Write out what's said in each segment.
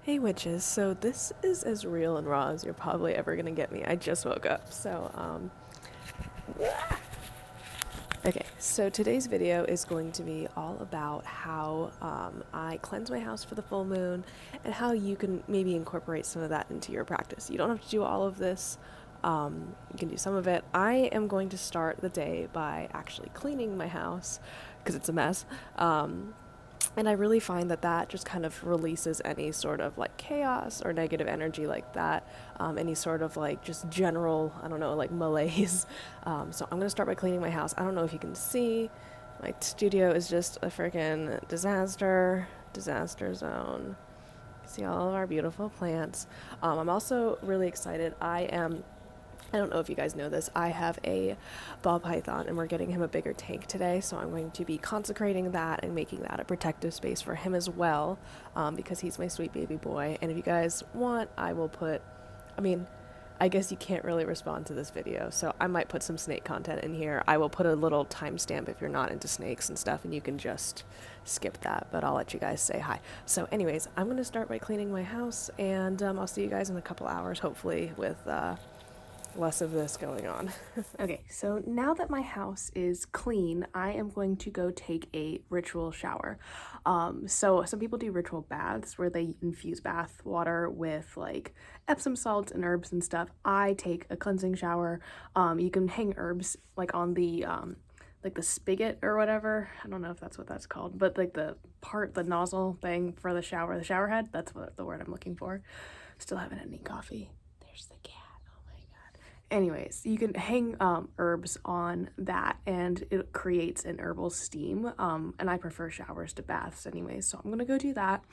Hey witches, so this is as real and raw as you're probably ever gonna get me. I just woke up, okay, so today's video is going to be all about how I cleanse my house for the full moon and how you can maybe incorporate some of that into your practice. You don't have to do all of this, you can do some of it. I am going to start the day by actually cleaning my house because it's a mess. And I really find that that just kind of releases any sort of like chaos or negative energy like that, any sort of like just general, I don't know, like malaise. So I'm gonna start by cleaning my house. I don't know if you can see, my studio is just a freaking disaster zone. See all of our beautiful plants. I'm also really excited. I don't know if you guys know this, I have a ball python and we're getting him a bigger tank today, so I'm going to be consecrating that and making that a protective space for him as well, because he's my sweet baby boy. And if you guys want, I will put, I mean, I guess you can't really respond to this video, so I might put some snake content in here. I will put a little timestamp if you're not into snakes and stuff, and you can just skip that, but I'll let you guys say hi. So anyways, I'm going to start by cleaning my house, and I'll see you guys in a couple hours, hopefully, with less of this going on. Okay, so now that my house is clean, I am going to go take a ritual shower. So some people do ritual baths where they infuse bath water with like Epsom salts and herbs and stuff. I take a cleansing shower. You can hang herbs like on the spigot or whatever. I don't know if that's what that's called, but like the nozzle thing for the shower head, that's what the word I'm looking for. Still haven't had any coffee. There's the cat. Anyways, you can hang herbs on that and it creates an herbal steam, and I prefer showers to baths anyways, so I'm gonna go do that,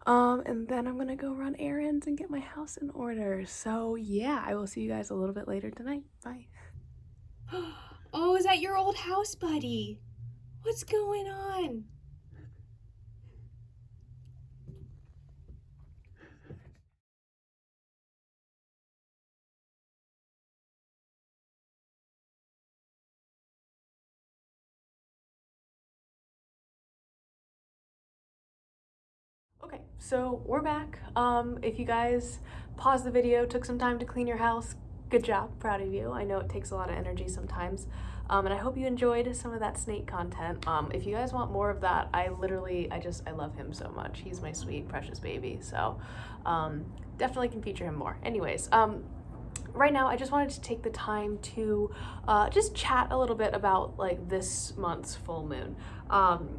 and then I'm gonna go run errands and get my house in order. So yeah, I will see you guys a little bit later tonight. Bye. Oh, is that your old house buddy? What's going on? Okay, so we're back. If you guys paused the video, took some time to clean your house, good job, proud of you. I know it takes a lot of energy sometimes. And I hope you enjoyed some of that snake content. If you guys want more of that, I love him so much. He's my sweet, precious baby. So definitely can feature him more. Anyways, right now I just wanted to take the time to just chat a little bit about like this month's full moon.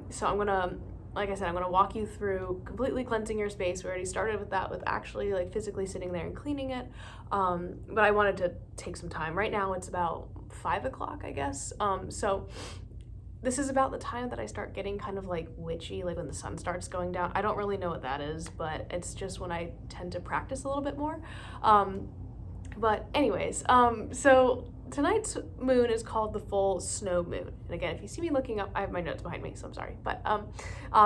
So I'm gonna, like I said, I'm gonna walk you through completely cleansing your space. We already started with that, with actually like physically sitting there and cleaning it, but I wanted to take some time. Right now it's about 5 o'clock, I guess. So this is about the time that I start getting kind of like witchy, like when the sun starts going down. I don't really know what that is, but it's just when I tend to practice a little bit more. But anyways, so tonight's moon is called the full snow moon. And again, if you see me looking up, I have my notes behind me, so I'm sorry. But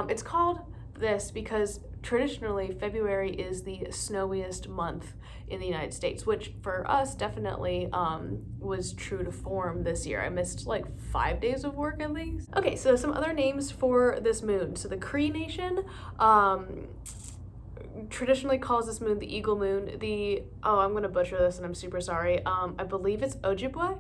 it's called this because traditionally February is the snowiest month in the United States, which for us definitely was true to form this year. I missed like 5 days of work at least. Okay, so some other names for this moon. So the Cree Nation, traditionally calls this moon the eagle moon. I'm gonna butcher this and I'm super sorry. I believe it's Ojibwe,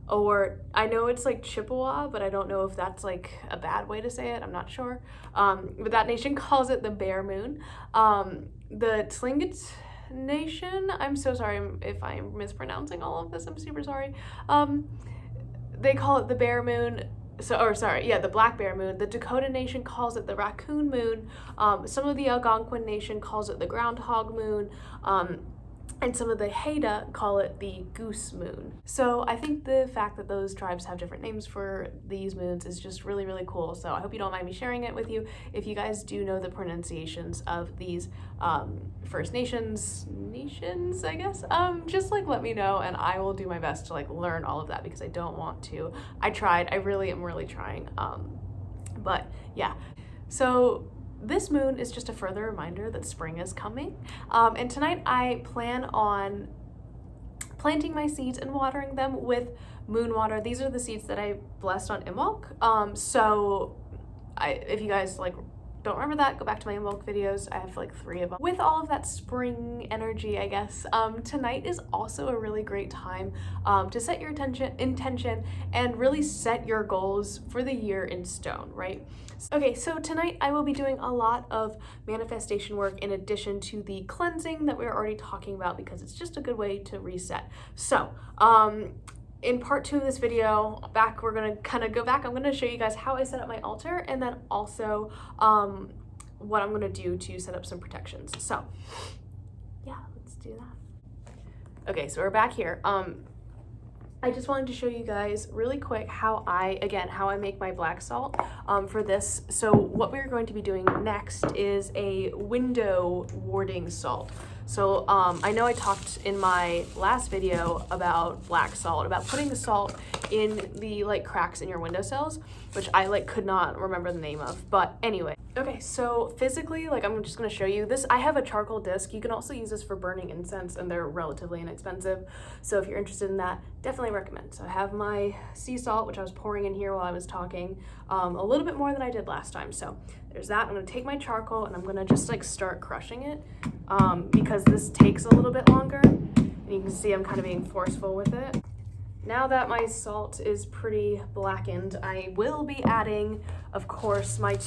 or I know it's like Chippewa, but I don't know if that's like a bad way to say it. I'm not sure. But that nation calls it the bear moon. The Tlingit Nation, I'm so sorry if I'm mispronouncing all of this. I'm super sorry. They call it the bear moon. The black bear moon. The Dakota Nation calls it the raccoon moon. Some of the Algonquin Nation calls it the groundhog moon. And some of the Haida call it the goose moon. So I think the fact that those tribes have different names for these moons is just really, really cool. So I hope you don't mind me sharing it with you. If you guys do know the pronunciations of these First Nations, I guess, just like let me know and I will do my best to like learn all of that because I don't want to. I really am trying. But yeah, so this moon is just a further reminder that spring is coming. And tonight I plan on planting my seeds and watering them with moon water. These are the seeds that I blessed on Imbolc. So if you guys like don't remember that, go back to my milk videos. I have like 3 of them. With all of that spring energy, I guess, tonight is also a really great time to set your intention and really set your goals for the year in stone, right? Okay, so tonight I will be doing a lot of manifestation work in addition to the cleansing that we were already talking about, because it's just a good way to reset. So, in part 2 of this video, we're gonna kind of go back. I'm gonna show you guys how I set up my altar, and then also what I'm gonna do to set up some protections. So yeah, let's do that. Okay, so we're back here. I just wanted to show you guys really quick how I make my black salt for this. So what we're going to be doing next is a window warding salt. So I know I talked in my last video about black salt, about putting the salt in the like cracks in your windowsills, which I like could not remember the name of, but anyway. Okay, so physically, like I'm just gonna show you this. I have a charcoal disc. You can also use this for burning incense, and they're relatively inexpensive. So if you're interested in that, definitely recommend. So I have my sea salt, which I was pouring in here while I was talking, a little bit more than I did last time. So there's that. I'm gonna take my charcoal and I'm gonna just like start crushing it because this takes a little bit longer. And you can see I'm kind of being forceful with it. Now that my salt is pretty blackened, I will be adding, of course, my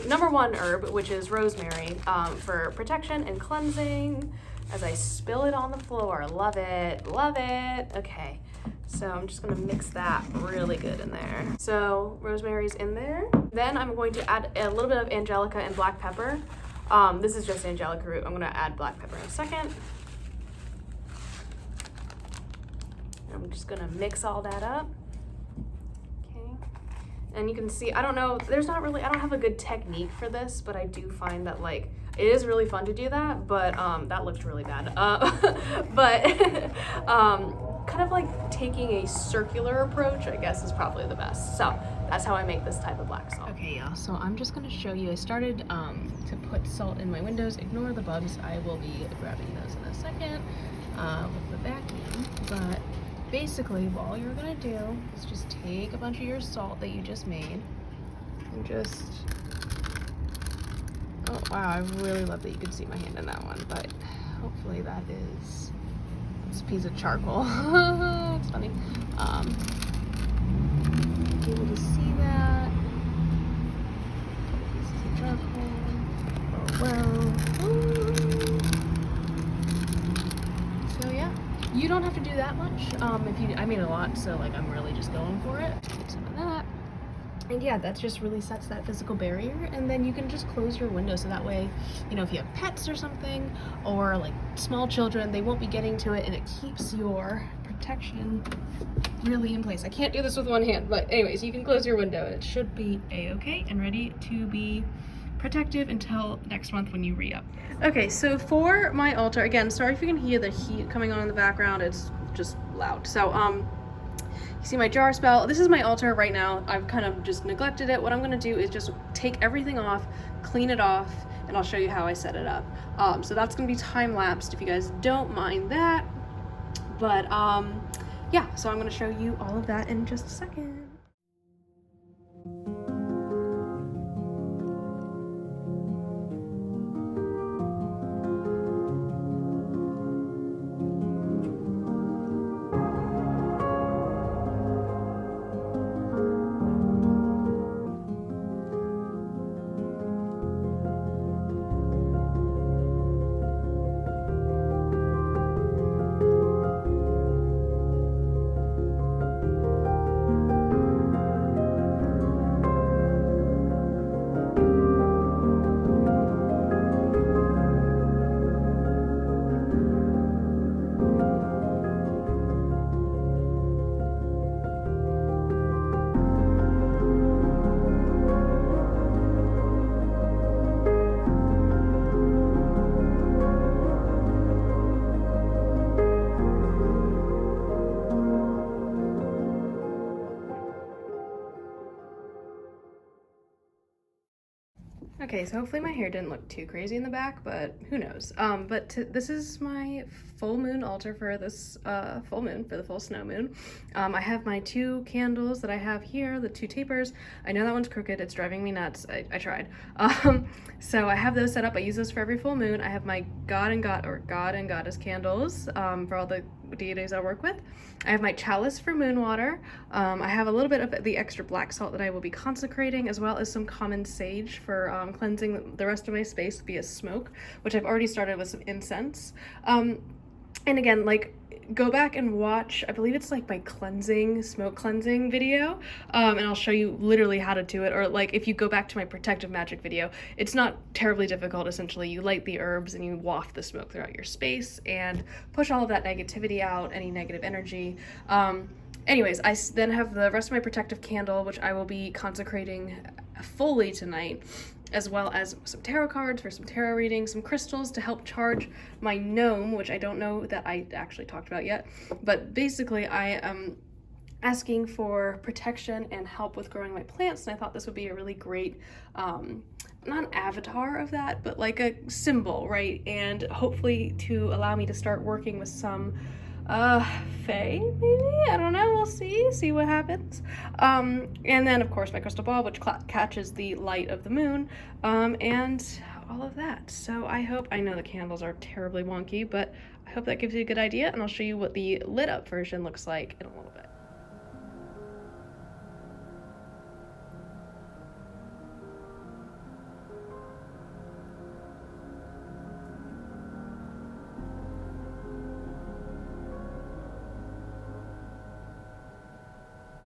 number 1 herb, which is rosemary, for protection and cleansing. As I spill it on the floor, love it, love it. Okay, so I'm just gonna mix that really good in there. So rosemary's in there. Then I'm going to add a little bit of angelica and black pepper. This is just angelica root. I'm gonna add black pepper in a second. I'm just gonna mix all that up. Okay. And you can see, I don't know, I don't have a good technique for this, but I do find that like, it is really fun to do that, but that looked really bad. But kind of like taking a circular approach, I guess, is probably the best. So that's how I make this type of black salt. Okay, y'all, so I'm just gonna show you. I started to put salt in my windows. Ignore the bugs. I will be grabbing those in a second with the vacuum. But basically, what all you're gonna do is just take a bunch of your salt that you just made and just, oh wow, I really love that you can see my hand in that one, but hopefully that is, it's a piece of charcoal. It's funny. Able to see that. Pieces of charcoal. Oh well. So yeah, you don't have to do that much. I made a lot, so like I'm really just going for it. Some of that. And yeah, that just really sets that physical barrier, and then you can just close your window so that way, you know, if you have pets or something, or like small children, they won't be getting to it, and it keeps your protection really in place. I can't do this with one hand, but anyways, you can close your window and it should be a-okay and ready to be protective until next month when you re-up. Okay, so for my altar, again, sorry if you can hear the heat coming on in the background, it's just loud. So you see my jar spell. This is my altar right now. I've kind of just neglected it. What I'm gonna do is just take everything off, clean it off, and I'll show you how I set it up. So that's gonna be time-lapsed if you guys don't mind that. But yeah, so I'm gonna show you all of that in just a second. Okay, so hopefully my hair didn't look too crazy in the back, but who knows. This is my full moon altar for this full moon, for the full snow moon. I have my 2 candles that I have here, the 2 tapers. I know that one's crooked, it's driving me nuts. I tried. So I have those set up. I use those for every full moon. I have my God and Goddess candles for all the deities I work with. I have my chalice for moon water. I have a little bit of the extra black salt that I will be consecrating, as well as some common sage for cleansing the rest of my space via smoke, which I've already started with some incense. And again, like, go back and watch, I believe it's like my smoke cleansing video, and I'll show you literally how to do it. Or like if you go back to my protective magic video, it's not terribly difficult. Essentially, you light the herbs and you waft the smoke throughout your space and push all of that negativity out, any negative energy. Anyways, I then have the rest of my protective candle, which I will be consecrating fully tonight, as well as some tarot cards for some tarot readings, some crystals to help charge my gnome, which I don't know that I actually talked about yet. But basically, I am asking for protection and help with growing my plants, and I thought this would be a really great, not an avatar of that, but like a symbol, right? And hopefully to allow me to start working with some fae, maybe? I don't know, we'll see what happens. And then of course my crystal ball, which catches the light of the moon, and all of that. So I know the candles are terribly wonky, but I hope that gives you a good idea, and I'll show you what the lit up version looks like in a little bit.